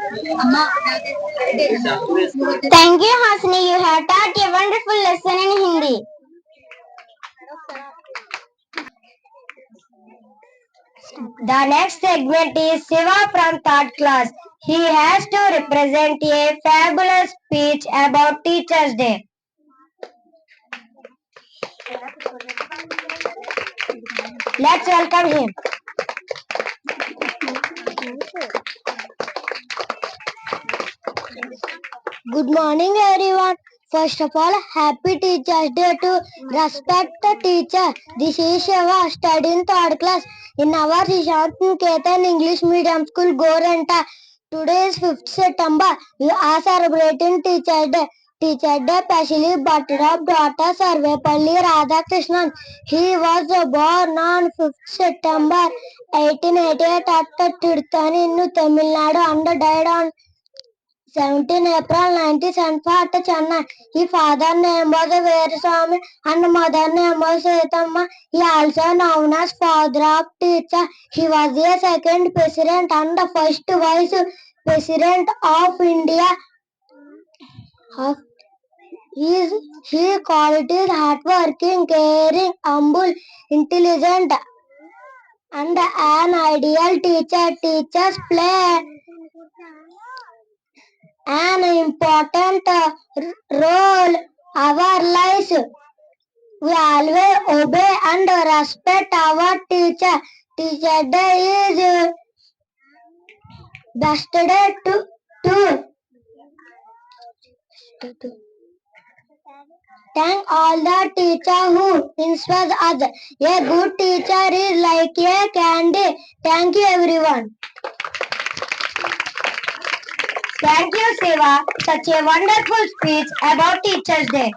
Thank you, Hasni. You have taught a wonderful lesson in Hindi. The next segment is Siva from third class. He has to represent a fabulous speech about Teachers' Day. Let's welcome him. Good morning, everyone. First of all, happy Teachers' Day to respect the teacher. This is Shiva, studying third class in our Ketan English Medium School, Gorenta. Today is 5th September. We are celebrating Teachers' Day. Teachers' Day specially buttered up daughter Sarvepalli Radhakrishnan. He was born on 5th September 1888 at Tirthani in Tamil Nadu and died on 17 April 1974 at Chennai. His father name was Veeraswamy and mother name was Setamma. He also known as father of teacher. He was the second president and the first vice president of India. His qualities hardworking, caring, humble, intelligent, and an ideal teacher. Teachers play an important role our lives. We always obey and respect our teacher. Teacher Day is best day to thank all the teachers who inspire us. A good teacher is like a candy. Thank you, everyone. Thank you, Siva. Such a wonderful speech about Teachers' Day.